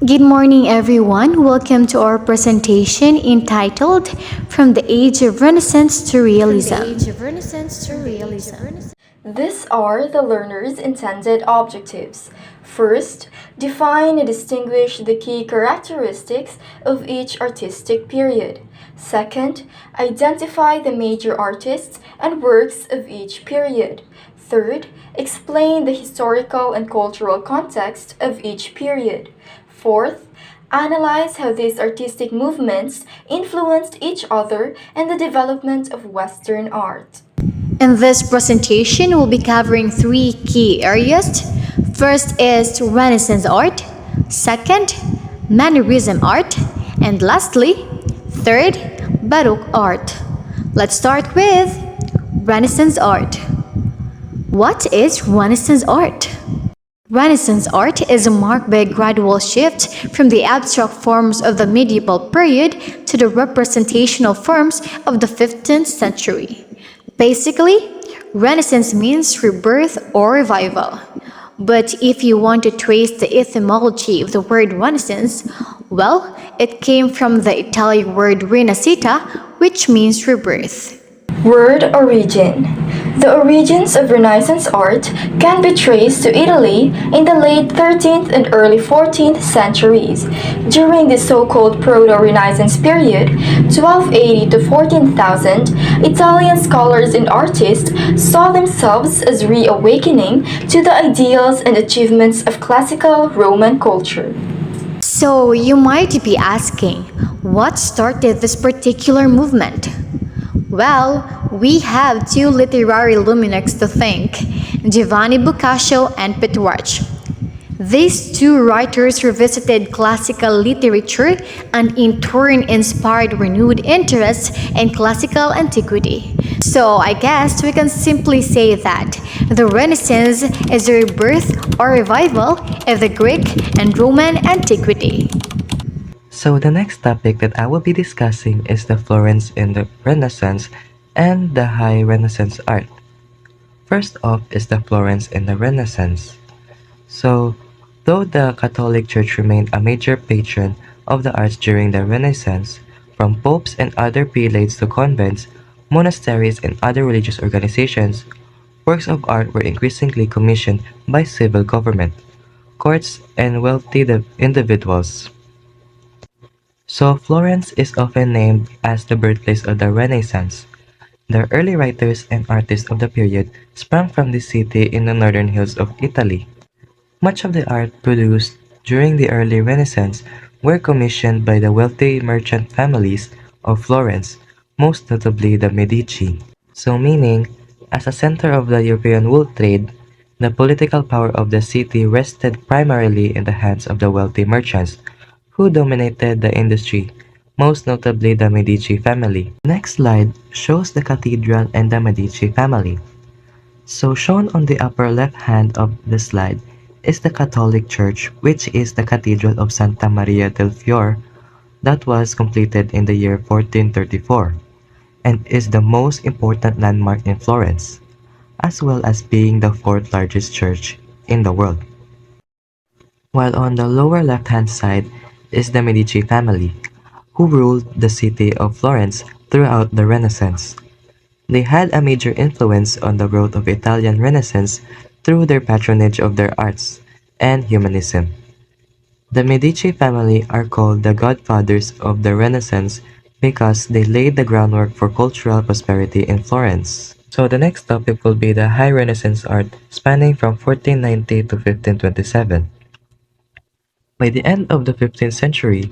Good morning, everyone. Welcome to our presentation entitled From the Age of Renaissance to Realism. These are the learner's intended objectives. First, define and distinguish the key characteristics of each artistic period. Second, identify the major artists and works of each period. Third, explain the historical and cultural context of each period. Fourth, analyze how these artistic movements influenced each other and the development of Western art. In this presentation, we'll be covering three key areas. First is Renaissance art, second, Mannerism art, and lastly, third, Baroque art. Let's start with Renaissance art. What is Renaissance art? Renaissance art is marked by a gradual shift from the abstract forms of the medieval period to the representational forms of the 15th century. Basically, Renaissance means rebirth or revival. But if you want to trace the etymology of the word Renaissance, well, it came from the Italian word rinascita, which means rebirth. Word origin. The origins of Renaissance art can be traced to Italy in the late 13th and early 14th centuries. During the so-called Proto-Renaissance period, 1280 to 14,000, Italian scholars and artists saw themselves as reawakening to the ideals and achievements of classical Roman culture. So you might be asking, what started this particular movement? Well, we have two literary luminaries to thank, Giovanni Boccaccio and Petrarch. These two writers revisited classical literature and in turn inspired renewed interest in classical antiquity. So I guess we can simply say that the Renaissance is a rebirth or revival of the Greek and Roman antiquity. So the next topic that I will be discussing is the Florence in the Renaissance and the High Renaissance art. First off is the Florence in the Renaissance. So, though the Catholic Church remained a major patron of the arts during the Renaissance, from popes and other prelates to convents, monasteries and other religious organizations, works of art were increasingly commissioned by civil government, courts, and wealthy individuals. So Florence is often named as the birthplace of the Renaissance. The early writers and artists of the period sprang from this city in the northern hills of Italy. Much of the art produced during the early Renaissance were commissioned by the wealthy merchant families of Florence, most notably the Medici. So meaning, as a center of the European wool trade, the political power of the city rested primarily in the hands of the wealthy merchants who dominated the industry, most notably the Medici family. Next slide shows the cathedral and the Medici family. So shown on the upper left hand of the slide is the Catholic Church, which is the Cathedral of Santa Maria del Fiore that was completed in the year 1434 and is the most important landmark in Florence, as well as being the fourth largest church in the world. While on the lower left-hand side is the Medici family, who ruled the city of Florence throughout the Renaissance. They had a major influence on the growth of Italian Renaissance through their patronage of their arts and humanism. The Medici family are called the godfathers of the Renaissance because they laid the groundwork for cultural prosperity in Florence. So the next topic will be the High Renaissance art spanning from 1490 to 1527. By the end of the 15th century,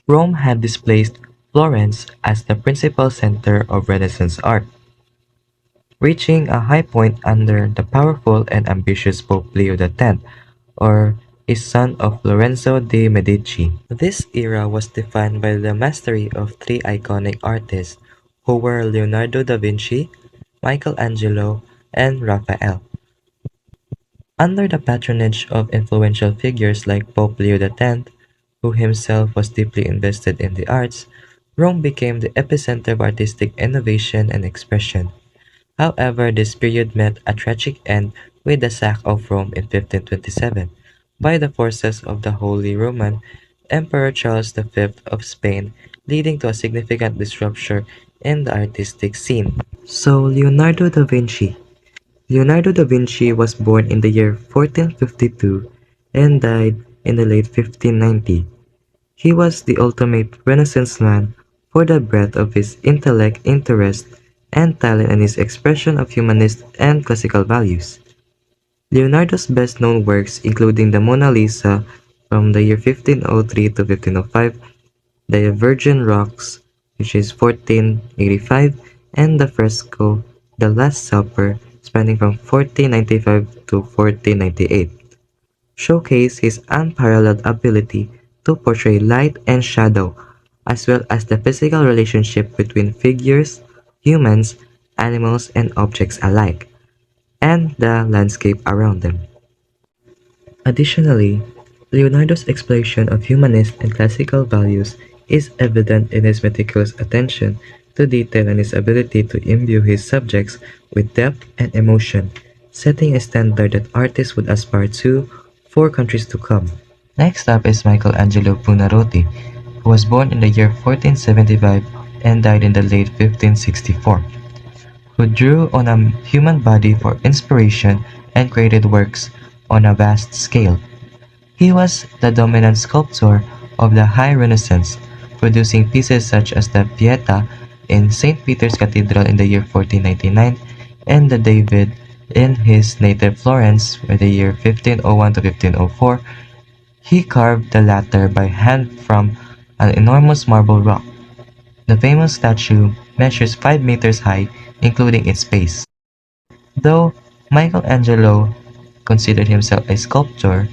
Rome had displaced Florence as the principal center of Renaissance art, reaching a high point under the powerful and ambitious Pope Leo X, or a son of Lorenzo de' Medici. This era was defined by the mastery of three iconic artists who were Leonardo da Vinci, Michelangelo, and Raphael. Under the patronage of influential figures like Pope Leo X, who himself was deeply invested in the arts, Rome became the epicenter of artistic innovation and expression. However, this period met a tragic end with the sack of Rome in 1527 by the forces of the Holy Roman Emperor Charles V of Spain, leading to a significant disruption in the artistic scene. So, Leonardo da Vinci. Leonardo da Vinci was born in the year 1452 and died in the late 1590. He was the ultimate Renaissance man for the breadth of his intellect, interest, and talent and his expression of humanist and classical values. Leonardo's best-known works including the Mona Lisa from the year 1503 to 1505, the Virgin Rocks, which is 1485, and the fresco The Last Supper, spanning from 1495 to 1498, showcase his unparalleled ability to portray light and shadow, as well as the physical relationship between figures, humans, animals, and objects alike, and the landscape around them. Additionally, Leonardo's exploration of humanist and classical values is evident in his meticulous attention to detail and his ability to imbue his subjects with depth and emotion, setting a standard that artists would aspire to for countries to come. Next up is Michelangelo Buonarroti, who was born in the year 1475 and died in the late 1564, who drew on a human body for inspiration and created works on a vast scale. He was the dominant sculptor of the High Renaissance, producing pieces such as the Pietà in St. Peter's Cathedral in the year 1499 and the David in his native Florence in the year 1501 to 1504. He carved the latter by hand from an enormous marble rock. The famous statue measures 5 meters high, including its base. Though Michelangelo considered himself a sculptor,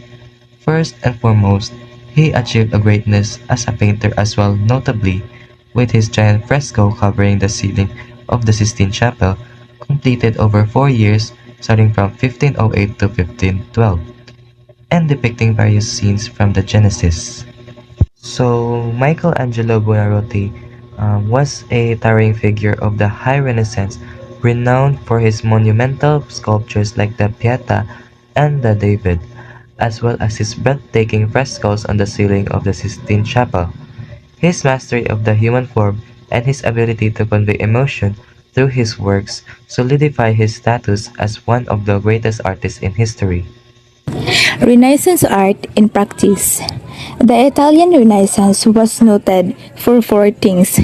first and foremost, he achieved a greatness as a painter as well, notably with his giant fresco covering the ceiling of the Sistine Chapel, completed over 4 years starting from 1508 to 1512, and depicting various scenes from the Genesis. So, Michelangelo Buonarroti was a towering figure of the High Renaissance, renowned for his monumental sculptures like the Pietà and the David, as well as his breathtaking frescoes on the ceiling of the Sistine Chapel. His mastery of the human form and his ability to convey emotion through his works solidify his status as one of the greatest artists in history. Renaissance art in practice. The Italian Renaissance was noted for four things.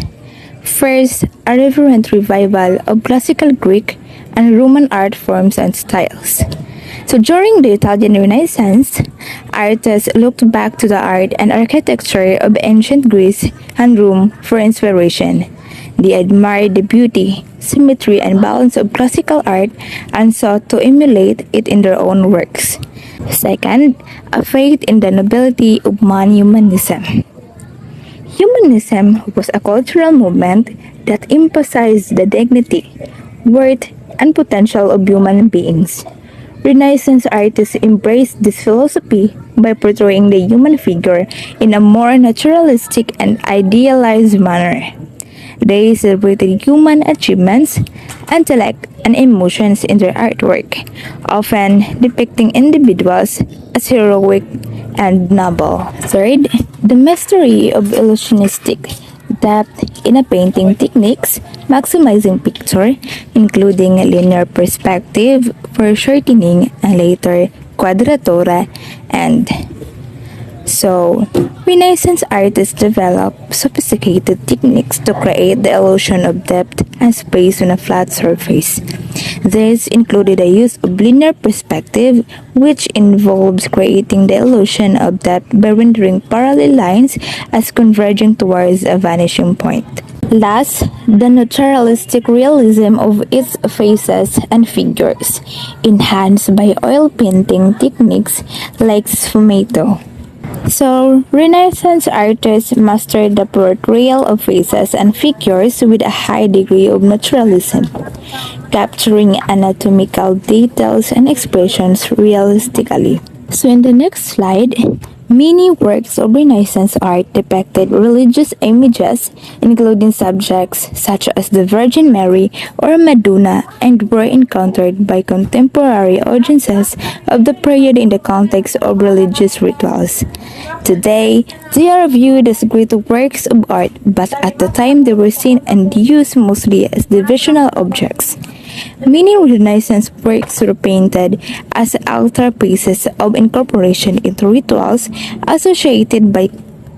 First, a reverent revival of classical Greek and Roman art forms and styles. So during the Italian Renaissance, artists looked back to the art and architecture of ancient Greece and Rome for inspiration. They admired the beauty, symmetry, and balance of classical art and sought to emulate it in their own works. Second, a faith in the nobility of humanism. Humanism was a cultural movement that emphasized the dignity, worth, and potential of human beings. Renaissance artists embraced this philosophy by portraying the human figure in a more naturalistic and idealized manner. They celebrated human achievements, intellect, and emotions in their artwork, often depicting individuals as heroic and noble. Third, the mastery of illusionistic depth in a painting techniques, maximizing picture, including linear perspective, foreshortening, and later quadratura, and so, Renaissance artists developed sophisticated techniques to create the illusion of depth and space on a flat surface. This included the use of linear perspective, which involves creating the illusion of depth by rendering parallel lines as converging towards a vanishing point. Last, the naturalistic realism of its faces and figures, enhanced by oil painting techniques like sfumato. So, Renaissance artists mastered the portrayal of faces and figures with a high degree of naturalism, capturing anatomical details and expressions realistically. So, in the next slide, Many works of Renaissance art depicted religious images, including subjects such as the Virgin Mary or Madonna, and were encountered by contemporary audiences of the period in the context of religious rituals. Today, they are viewed as great works of art, but at the time they were seen and used mostly as devotional objects. Many Renaissance works were painted as altar pieces of incorporation into rituals associated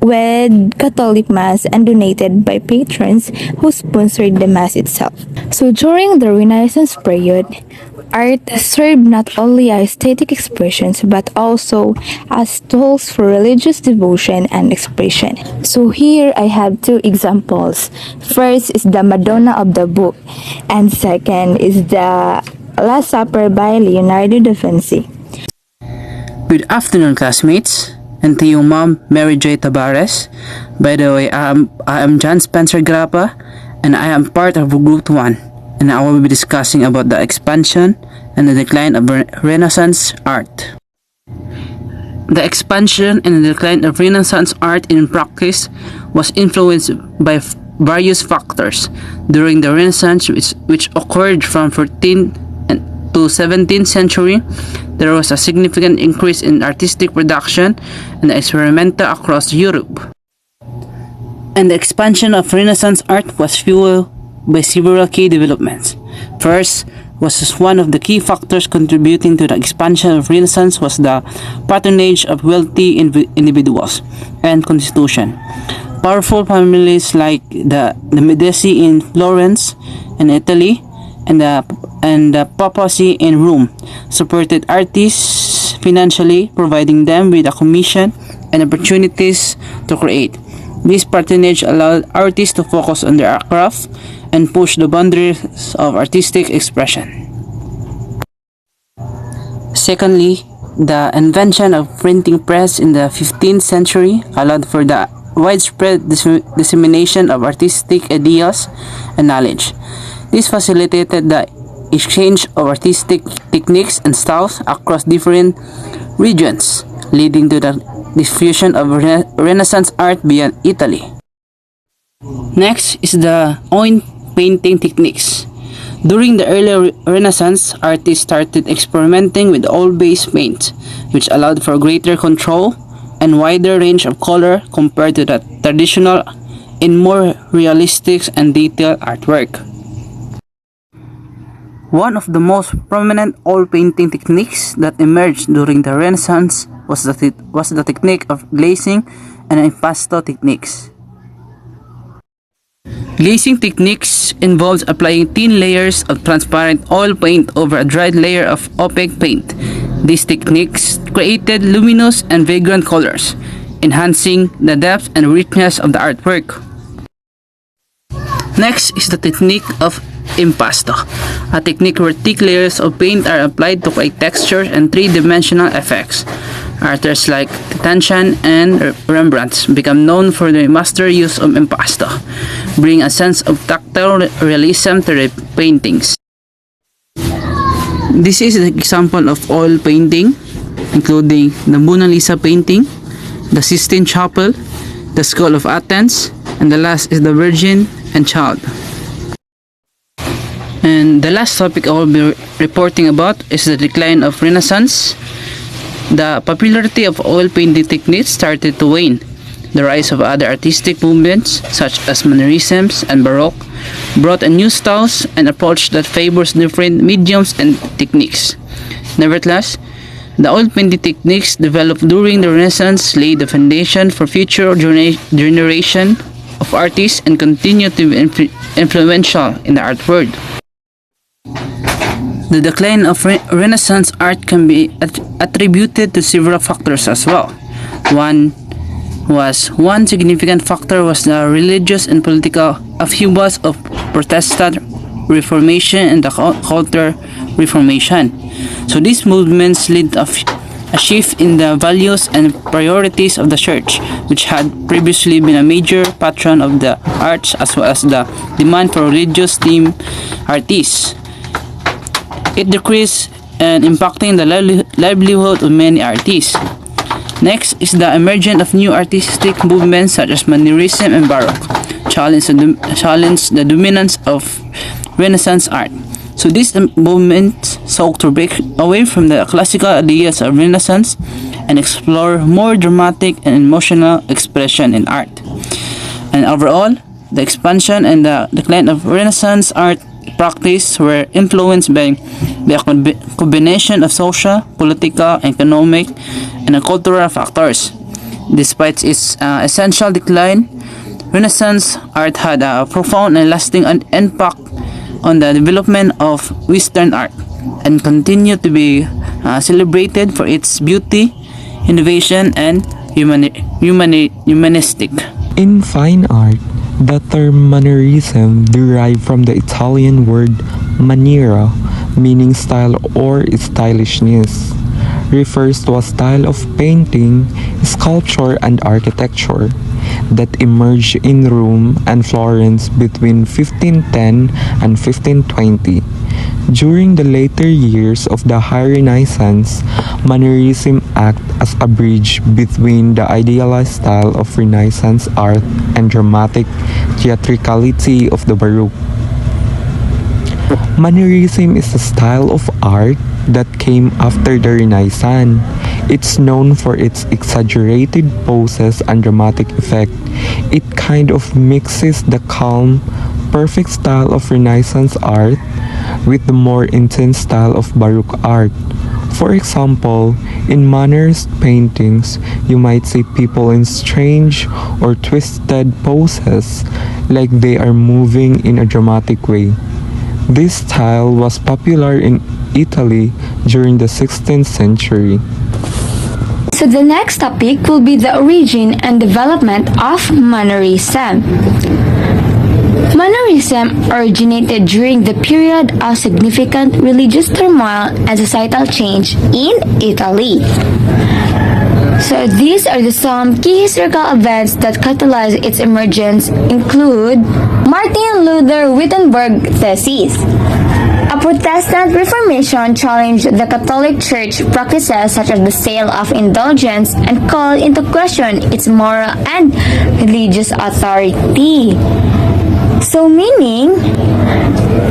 with Catholic Mass and donated by patrons who sponsored the Mass itself. So during the Renaissance period, art served not only as aesthetic expressions but also as tools for religious devotion and expression. So here I have two examples. First is the Madonna of the Book, and second is the Last Supper by Leonardo da Vinci. Good afternoon, classmates, and to your mom, Mary J. Tabares. By the way, I am John Spencer Grappa, and I am part of Group 1, and I will be discussing about the expansion and the decline of Renaissance art. The expansion and the decline of Renaissance art in practice was influenced by various factors. During the Renaissance, which occurred from 14th to 17th century, there was a significant increase in artistic production and experimental across Europe. And the expansion of Renaissance art was fueled by several key developments. First, was one of the key factors contributing to the expansion of Renaissance was the patronage of wealthy individuals and constitution. Powerful families like the Medici in Florence and Italy and the papacy in Rome supported artists financially, providing them with a commission and opportunities to create. This patronage allowed artists to focus on their craft and push the boundaries of artistic expression. Secondly, the invention of printing press in the 15th century allowed for the widespread dissemination of artistic ideas and knowledge. This facilitated the exchange of artistic techniques and styles across different regions, leading to the diffusion of Renaissance art beyond Italy. Next is the oil painting techniques. During the early Renaissance, artists started experimenting with oil-based paint, which allowed for greater control and wider range of color compared to the traditional and more realistic and detailed artwork. One of the most prominent oil painting techniques that emerged during the Renaissance was the technique of glazing and impasto techniques. Glazing techniques involves applying thin layers of transparent oil paint over a dried layer of opaque paint. These techniques created luminous and vibrant colors, enhancing the depth and richness of the artwork. Next is the technique of impasto, a technique where thick layers of paint are applied to create textures and three-dimensional effects. Artists like Titian and Rembrandt become known for their master use of impasto, bringing a sense of tactile realism to their paintings. This is an example of oil painting, including the Mona Lisa painting, the Sistine Chapel, the Skull of Athens, and the last is the Virgin and Child. And the last topic I will be reporting about is the decline of Renaissance. The popularity of oil painting techniques started to wane. The rise of other artistic movements, such as Mannerisms and Baroque, brought a new styles and approach that favors different mediums and techniques. Nevertheless, the oil painting techniques developed during the Renaissance laid the foundation for future generation of artists and continue to be influential in the art world. The decline of Renaissance art can be attributed to several factors as well. One significant factor was the religious and political upheavals of Protestant Reformation and the Counter Reformation. So these movements led to a shift in the values and priorities of the church, which had previously been a major patron of the arts, as well as the demand for religious themed artists. It decreased and impacting the livelihood of many artists. Next is the emergence of new artistic movements such as Mannerism and Baroque, challenge the dominance of Renaissance art. So these movements sought to break away from the classical ideas of Renaissance and explore more dramatic and emotional expression in art. And overall, the expansion and the decline of Renaissance art practice were influenced by the combination of social, political, economic, and cultural factors. Despite its essential decline, Renaissance art had a profound and lasting impact on the development of Western art and continued to be celebrated for its beauty, innovation, and humanistic. In fine art, the term mannerism derived from the Italian word maniera, meaning style or stylishness, refers to a style of painting, sculpture, and architecture that emerged in Rome and Florence between 1510 and 1520. During the later years of the High Renaissance, Mannerism acted as a bridge between the idealized style of Renaissance art and dramatic theatricality of the Baroque. Mannerism is a style of art that came after the Renaissance. It's known for its exaggerated poses and dramatic effect. It kind of mixes the calm, perfect style of Renaissance art with the more intense style of Baroque art. For example, in Mannerist paintings, you might see people in strange or twisted poses, like they are moving in a dramatic way. This style was popular in Italy during the 16th century. So the next topic will be the origin and development of Mannerism. Mannerism originated during the period of significant religious turmoil and societal change in Italy. So these are some key historical events that catalyzed its emergence include Martin Luther Wittenberg thesis. A Protestant Reformation challenged the Catholic Church practices such as the sale of indulgence and called into question its moral and religious authority. So meaning,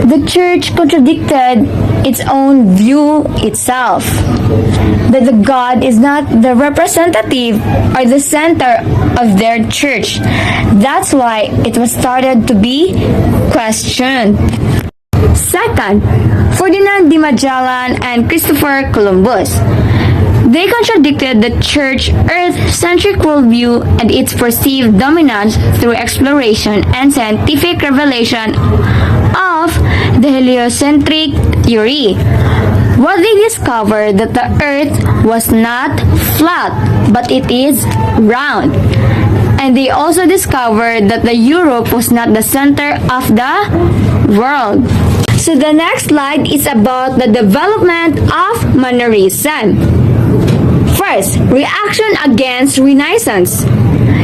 the church contradicted its own view itself, that the God is not the representative or the center of their church. That's why it was started to be questioned. Second, Ferdinand de Magellan and Christopher Columbus. They contradicted the church Earth-centric worldview and its perceived dominance through exploration and scientific revelation of the heliocentric theory. What they discovered that the Earth was not flat, but it is round. And they also discovered that the Europe was not the center of the world. So the next slide is about the development of Mannerism. First, reaction against Renaissance.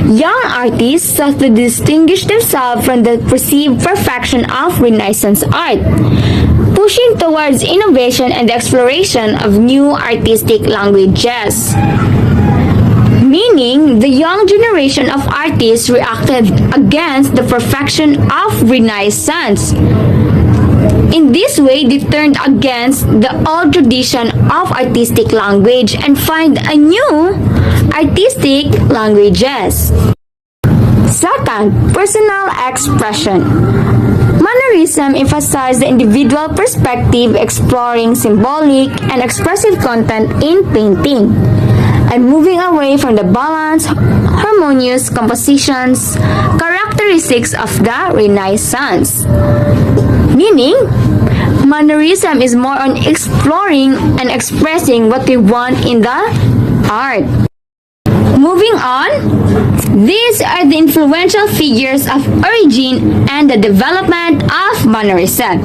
Young artists sought to distinguish themselves from the perceived perfection of Renaissance art, pushing towards innovation and the exploration of new artistic languages. Meaning, the young generation of artists reacted against the perfection of Renaissance. In this way, they turned against the old tradition of artistic language and find a new artistic languages. Second, personal expression. Mannerism emphasized the individual perspective, exploring symbolic and expressive content in painting, and moving away from the balanced, harmonious compositions characteristics of the Renaissance. Meaning, Mannerism is more on exploring and expressing what we want in the art. Moving on, these are the influential figures of origin and the development of Mannerism.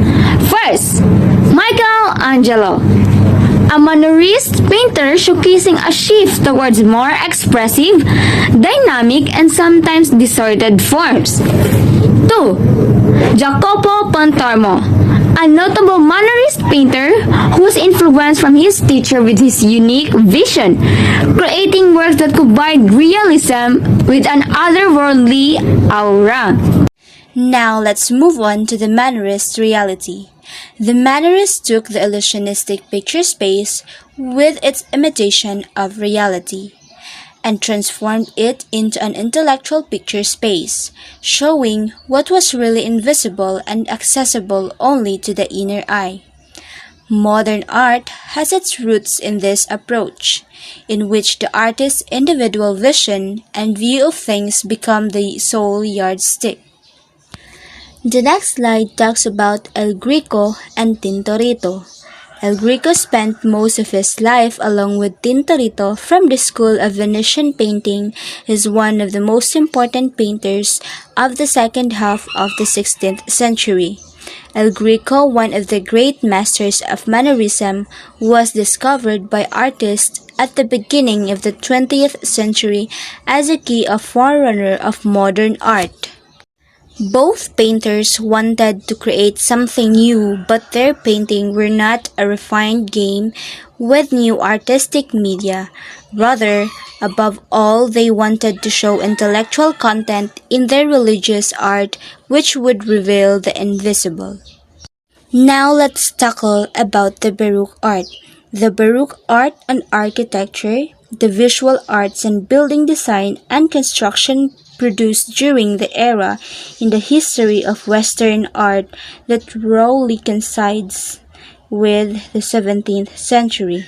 First, Michelangelo, a Mannerist painter showcasing a shift towards more expressive, dynamic, and sometimes distorted forms. 2. Jacopo Pontormo, a notable Mannerist painter who was influenced from his teacher with his unique vision, creating works that combined realism with an otherworldly aura. Now let's move on to the Mannerist reality. The Mannerists took the illusionistic picture space with its imitation of reality and transformed it into an intellectual picture space, showing what was really invisible and accessible only to the inner eye. Modern art has its roots in this approach, in which the artist's individual vision and view of things become the sole yardstick. The next slide talks about El Greco and Tintorito. El Greco spent most of his life along with Tintorito from the school of Venetian painting, is one of the most important painters of the second half of the 16th century. El Greco, one of the great masters of Mannerism, was discovered by artists at the beginning of the 20th century as a key forerunner of modern art. Both painters wanted to create something new, but their painting were not a refined game with new artistic media. Rather, above all, they wanted to show intellectual content in their religious art which would reveal the invisible. Now let's tackle about the Baroque art. The Baroque art and architecture, the visual arts and building design and construction produced during the era in the history of Western art that roughly coincides with the 17th century.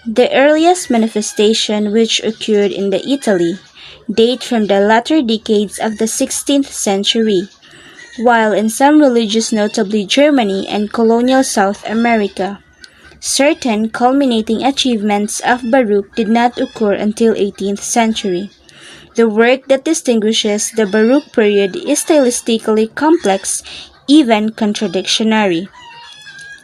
The earliest manifestation which occurred in the Italy date from the latter decades of the 16th century, while in some religious, notably Germany and colonial South America. Certain culminating achievements of Baroque did not occur until 18th century. The work that distinguishes the Baroque period is stylistically complex, even contradictory.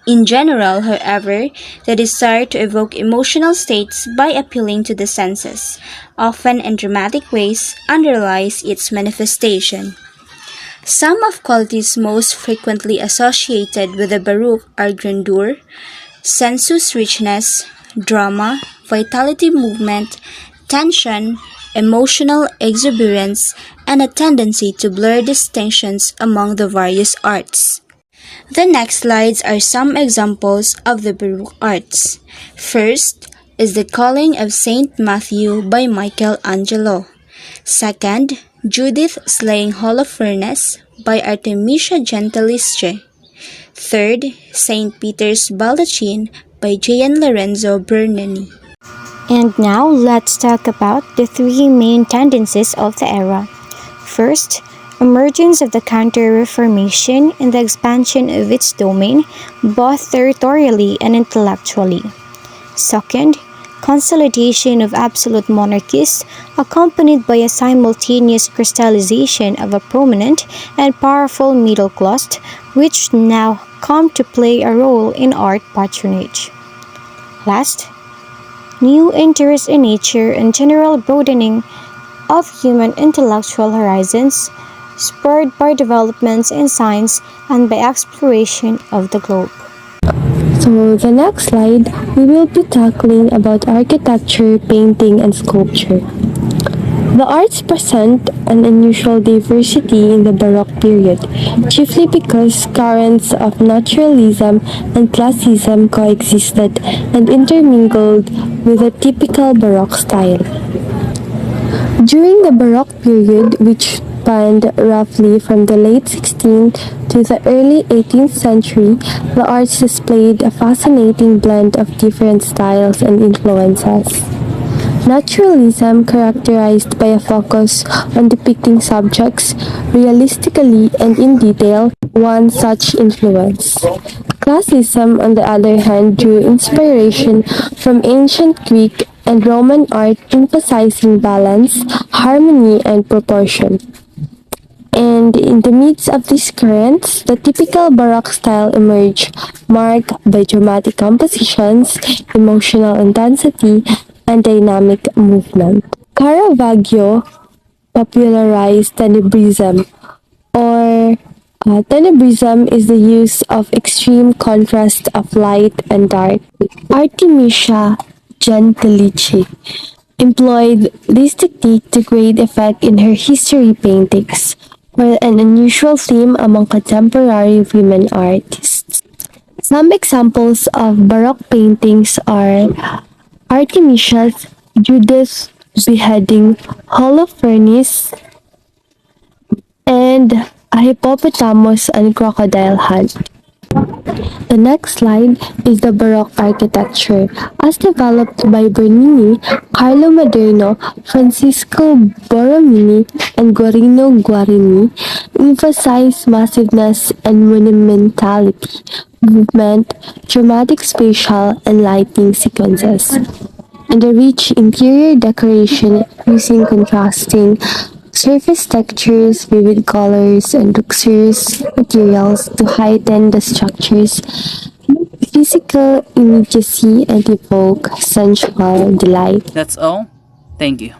In general, however, the desire to evoke emotional states by appealing to the senses, often in dramatic ways, underlies its manifestation. Some of qualities most frequently associated with the Baroque are grandeur, sensuous richness, drama, vitality movement, tension, emotional exuberance, and a tendency to blur distinctions among the various arts. The next slides are some examples of the Baroque arts. First is the Calling of Saint Matthew by Michelangelo. Second, Judith slaying Holofernes by Artemisia Gentileschi. Third, Saint Peter's Baldachin by Gian Lorenzo Bernini. And now let's talk about the three main tendencies of the era. First, emergence of the Counter-Reformation and the expansion of its domain, both territorially and intellectually. Second, consolidation of absolute monarchies, accompanied by a simultaneous crystallization of a prominent and powerful middle class, which now come to play a role in art patronage. Last, new interest in nature and general broadening of human intellectual horizons, spurred by developments in science and by exploration of the globe. So the next slide, we will be tackling about architecture, painting, and sculpture. The arts present an unusual diversity in the Baroque period, chiefly because currents of naturalism and classicism coexisted and intermingled with the typical Baroque style. During the Baroque period, which spanned roughly from the late 16th to the early 18th century, the arts displayed a fascinating blend of different styles and influences. Naturalism, characterized by a focus on depicting subjects realistically and in detail, one such influence. Classicism, on the other hand, drew inspiration from ancient Greek and Roman art, emphasizing balance, harmony, and proportion. And in the midst of these currents, the typical Baroque style emerged, marked by dramatic compositions, emotional intensity, and dynamic movement. Caravaggio popularized tenebrism, or Tenebrism is the use of extreme contrast of light and dark. Artemisia Gentilici employed this technique to great effect in her history paintings, for an unusual theme among contemporary women artists. Some examples of Baroque paintings are Artemisia's Judith beheading, Holofernes, and a hippopotamus and crocodile hunt. The next slide is the Baroque architecture, as developed by Bernini, Carlo Maderno, Francisco Borromini, and Guarino Guarini, emphasize massiveness and monumentality, movement, dramatic spatial and lighting sequences, and a rich interior decoration using contrasting surface textures, vivid colors, and luxurious materials to heighten the structure's physical immediacy and evoke sensual delight. That's all. Thank you.